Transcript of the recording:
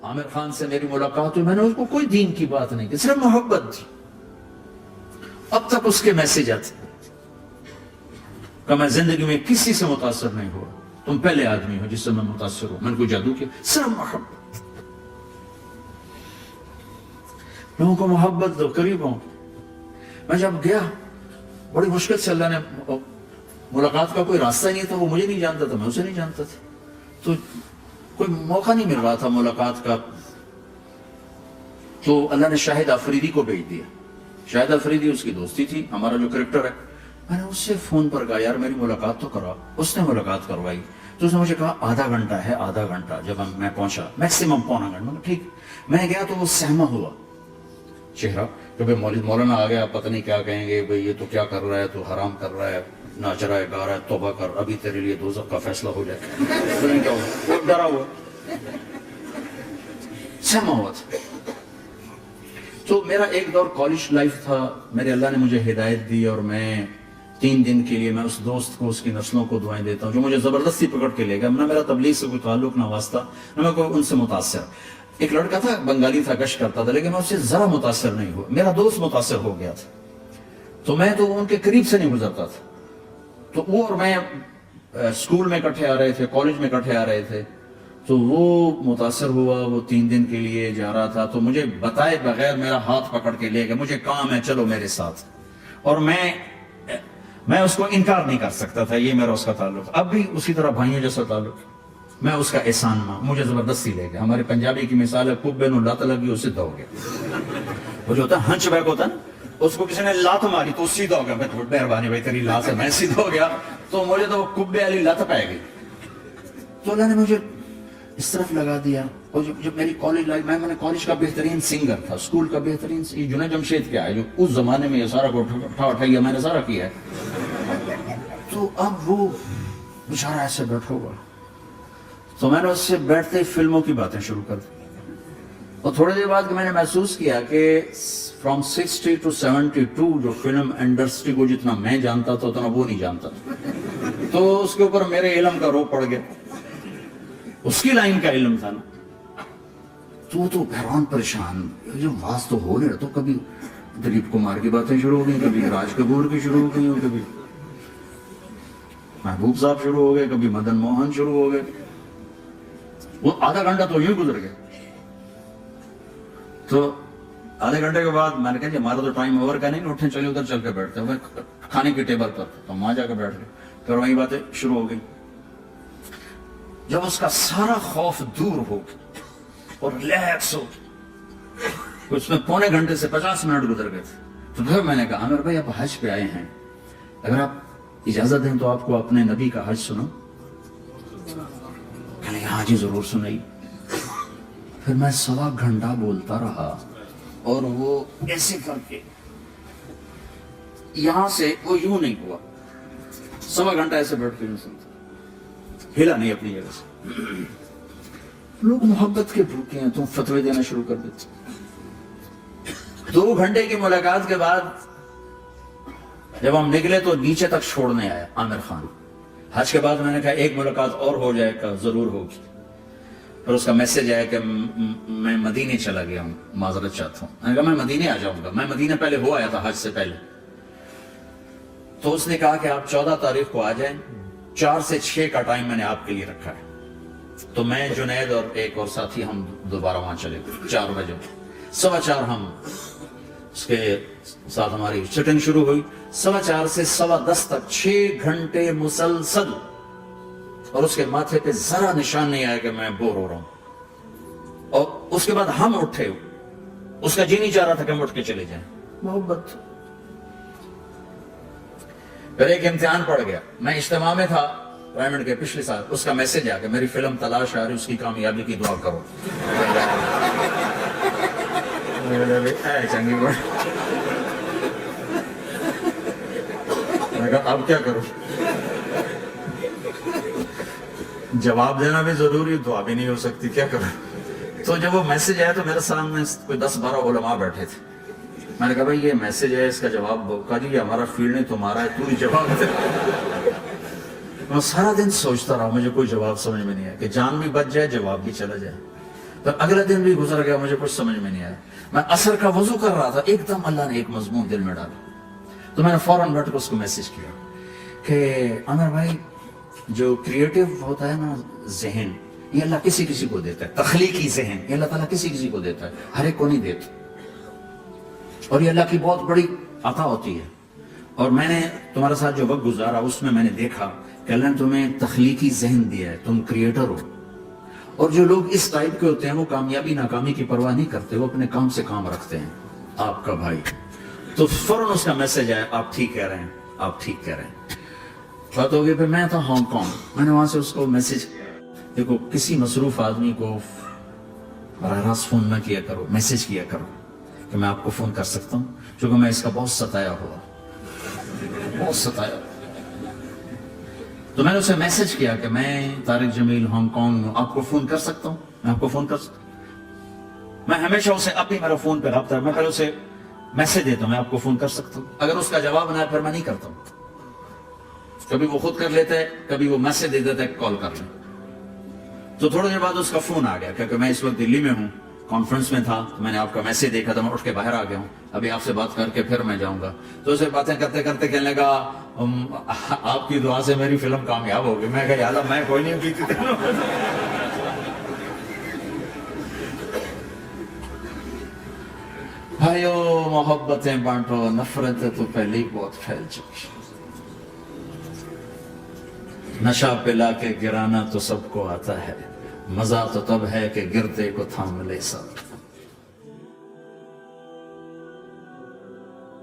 عامر خان سے میری ملاقات ہوئی, میں نے اس کو کوئی دین کی بات نہیں کی, صرف محبت تھی. اب تک اس کے میسج آتے کہ میں زندگی میں کسی سے متاثر نہیں ہوا, تم پہلے آدمی ہو جس سے میں متاثر ہوں. میں نے کوئی جادو کیا, صرف محبت. لوگوں کو محبت دو, قریب ہوں. میں جب گیا بڑی مشکل سے اللہ نے, ملاقات کا کوئی راستہ ہی نہیں تھا, وہ مجھے نہیں جانتا تھا, میں اسے نہیں جانتا تھا, تو کوئی موقع نہیں مل رہا تھا ملاقات کا. تو اللہ نے شاہد آفریدی کو بھیج دیا. شاہد آفریدی اس کی دوستی تھی, ہمارا جو کریکٹر ہے. میں نے اس سے فون پر کہا یار میری ملاقات تو کرا. اس نے ملاقات کروائی. تو اس نے مجھے کہا آدھا گھنٹہ ہے, آدھا گھنٹہ. جب میں پہنچا میکسیمم پونا گھنٹہ, ٹھیک. میں گیا تو وہ سہما ہوا چہرہ کہ بھائی مولانا آ گیا, پتہ نہیں کیا کہیں گے, بھائی یہ تو کیا کر رہا ہے, تو حرام کر رہا ہے, ناچ رہا ہے, گا رہا ہے, توبہ کر, ابھی تیرے لیے دوزخ کا فیصلہ ہو جائے. کیا ہوا, وہ ڈرا ہوا, سہما ہوا تھا. تو میرا ایک دور کالج لائف تھا. میرے اللہ نے مجھے ہدایت دی, اور میں 3 دن کے لیے میں اس دوست کو, اس کی نسلوں کو دعائیں دیتا ہوں جو مجھے زبردستی پکڑ کے لے گا. نہ میرا تبلیغ سے کوئی تعلق, نہ واسطہ, نہ میں کوئی ان سے متاثر. ایک لڑکا تھا, بنگالی تھا, گشت کرتا تھا, لیکن میں اس سے ذرا متاثر نہیں ہوا. میرا دوست متاثر ہو گیا تھا, تو میں تو ان کے قریب سے نہیں گزرتا تھا. تو وہ اور میں اسکول میں اکٹھے آ رہے تھے, کالج میں اکٹھے آ رہے تھے. تو وہ متاثر ہوا, وہ 3 دن کے لیے جا رہا تھا, تو مجھے بتائے بغیر میرا ہاتھ پکڑ کے لے گیا, مجھے کام ہے چلو میرے ساتھ. اور میں اس کو انکار نہیں کر سکتا تھا, یہ میرا اس کا تعلق. اب بھی اسی طرح بھائیوں جیسا تعلق. میں اس کا احسان ماں, مجھے زبردستی لے گیا. ہمارے پنجابی کی مثال ہے, کبے نو لت لگی اسے دو گیا. وہ جو ہوتا ہے ہنچ بیک ہوتا ہے نا, اس کو کسی نے لات ماری تو سیدھا ہو گیا. میں مہربانی بھائی تیری لات سے میں سیدھا ہو گیا, تو مجھے تو کبے والی لت پائے گئی. تو اللہ نے مجھے اس طرف لگا دیا. اور جب میری کالج لائف, میں نے کالج کا بہترین سنگر تھا, اسکول کا بہترین, جنید جمشید کیا ہے جو اس زمانے میں یہ سارا کو اٹھایا, میں نے سارا کیا ہے. تو اب وہ بیچارہ ایسے بیٹھا ہوا, تو میں نے اس سے بیٹھتے ہی فلموں کی باتیں شروع کر دی. اور تھوڑے دیر بعد میں نے محسوس کیا کہ فرام 60 to 72 جو فلم انڈسٹری کو جتنا میں جانتا تھا اتنا وہ نہیں جانتا تھا. تو اس کے اوپر میرے علم کا رو پڑ گیا, اس کی لائن کا علم تھا نا. تو حیران پریشان, یہ واز تو ہو نہیں رہا. تو کبھی دلیپ کمار کی باتیں شروع ہو گئی, کبھی راج کپور کی شروع ہو گئی, کبھی محبوب صاحب شروع ہو گئے, کبھی مدن موہن شروع ہو گئے. وہ آدھا گھنٹہ تو یوں گزر گیا. تو آدھے گھنٹے کے بعد میں نے کہا جی ہمارا تو ٹائم اوور کا نہیں, اٹھیں چلے ادھر چل کے بیٹھتے ہیں کھانے کی ٹیبل پر. تو وہاں جا کے بیٹھ گئے, پھر وہی باتیں شروع ہو گئی. جب اس کا سارا خوف دور ہو اور ریلیکس ہو, اس میں پونے گھنٹے سے 50 منٹ گزر گئے تھے. تو پھر میں نے کہا عامر بھائی آپ حج پہ آئے ہیں, اگر آپ اجازت دیں تو آپ کو اپنے نبی کا حج سنو. کہنے ہاں جی ضرور سنائی. پھر میں 1.25 گھنٹہ بولتا رہا, اور وہ ایسے کر کے یہاں سے وہ یوں نہیں ہوا, 1.25 گھنٹہ ایسے بیٹھ کے نہیں سنتا, ہلا نہیں اپنی جگہ سے. لوگ محبت کے بھوکے ہیں, تم فتوے دینا شروع کر دیتے. 2 گھنٹے کی ملاقات کے بعد جب ہم نکلے تو نیچے تک چھوڑنے آیا عامر خان. حج کے بعد میں نے کہا ایک ملاقات اور ہو جائے گا, ضرور ہوگی. پھر اس کا میسج آیا کہ میں مدینے چلا گیا ہوں, معذرت چاہتا ہوں. میں نے کہا میں مدینے آ جاؤں گا. میں مدینے پہلے ہو آیا تھا حج سے پہلے. تو اس نے کہا کہ آپ 14 تاریخ کو آ جائیں, 4 سے 6 کا ٹائم میں نے آپ کے لیے رکھا ہے. تو میں, جنید اور ایک اور ساتھی ہم دوبارہ وہاں چلے گئے 4 بجے. 4:15 ہم اس کے ساتھ ہماری سٹنگ شروع ہوئی. 4:15 سے 10:15 تک 6 گھنٹے مسلسل, اور اس کے ماتھے پہ ذرا نشان نہیں آیا کہ میں بور ہو رہا ہوں. اور اس کے بعد ہم اٹھے, اس کا جی نہیں چاہ رہا تھا کہ ہم اٹھ کے چلے جائیں. محبت. پھر ایک امتحان پڑ گیا. میں اجتماع میں تھا پرائمنٹ کے پچھلے سال. اس کا میسج آ کہ میری فلم تلاش آ رہی, اس کی کامیابی کی دعا کرو. چنگی بڑھ, میں کہا اب کیا کروں, جواب دینا بھی ضروری, دعا بھی نہیں ہو سکتی, کیا کروں. تو جب وہ میسج آیا تو میرے سامنے کوئی 10-12 علماء بیٹھے تھے. میں نے کہا بھائی یہ میسج ہے, اس کا جواب کہا جی یہ ہمارا فیلڈ نہیں تمہارا ہے, تو ہی جواب دے. میں سارا دن سوچتا رہا, مجھے کوئی جواب سمجھ میں نہیں آیا کہ جان بھی بچ جائے, جواب بھی چلا جائے. تو اگلا دن بھی گزر گیا, مجھے کچھ سمجھ میں نہیں آیا. میں عصر کا وضو کر رہا تھا, ایک دم اللہ نے ایک مضمون دل میں ڈالا. تو میں نے فوراً بیٹھ کر اس کو میسج کیا کہ عامر بھائی, جو کریٹو ہوتا ہے نا ذہن, یہ اللہ کسی کسی کو دیتا ہے. تخلیقی ذہن یہ اللہ تعالیٰ کسی کسی کو دیتا ہے, ہر ایک کو نہیں دیتا, اور یہ اللہ کی بہت بڑی عطا ہوتی ہے. اور میں نے تمہارے ساتھ جو وقت گزارا اس میں نے دیکھا کہ اللہ نے تمہیں تخلیقی ذہن دیا ہے, تم کریٹر ہو. اور جو لوگ اس ٹائپ کے ہوتے ہیں وہ کامیابی ناکامی کی پرواہ نہیں کرتے, وہ اپنے کام سے کام رکھتے ہیں. آپ کا بھائی تو فوراً اس کا میسج آیا, آپ ٹھیک کہہ رہے ہیں, آپ ٹھیک کہہ رہے ہیں. بات ہو گئی. پھر میں تھا ہانگ کانگ, میں نے وہاں سے اس کو میسج کیا, دیکھو کسی مصروف آدمی کو براہ راست فون نہ کیا کرو, میسج کیا کرو کہ میں آپ کو فون کر سکتا ہوں, چونکہ میں اس کا بہت ستایا ہوا, بہت ستایا. تو میں نے اسے میسج کیا کہ میں طارق جمیل ہانگ کانگ میں آپ کو فون کر سکتا ہوں, میں آپ کو فون کر سکتا ہوں. میں ہمیشہ اسے, اب بھی میرا فون پہ رابطہ ہے, میں پہلے اسے میسج دیتا ہوں میں آپ کو فون کر سکتا ہوں. اگر اس کا جواب نہ ہے پھر میں نہیں کرتا ہوں. کبھی وہ خود کر لیتا ہے, کبھی وہ میسج دے دیتا ہے کال کر لیں. تو تھوڑی دیر بعد اس کا فون آ گیا, کیونکہ میں اس وقت دلی میں ہوں, کانفرنس میں تھا. میں نے آپ کا میسج دیکھا تھا, میں اٹھ کے باہر آ گیا ہوں, ابھی آپ سے بات کر کے پھر میں جاؤں گا. تو اسے باتیں کرتے کرتے کہنے لگا آپ کی دعا سے میری فلم کامیاب ہو گئی. میں کہا یا اللہ میں کوئی نہیں کی تھی. بھائیو محبتیں بانٹو, نفرتیں تو پہلے ہی بہت پھیل چکی. نشہ پلا کے گرانا تو سب کو آتا ہے, مزہ تو تب ہے کہ گرتے کو تھام لے سب.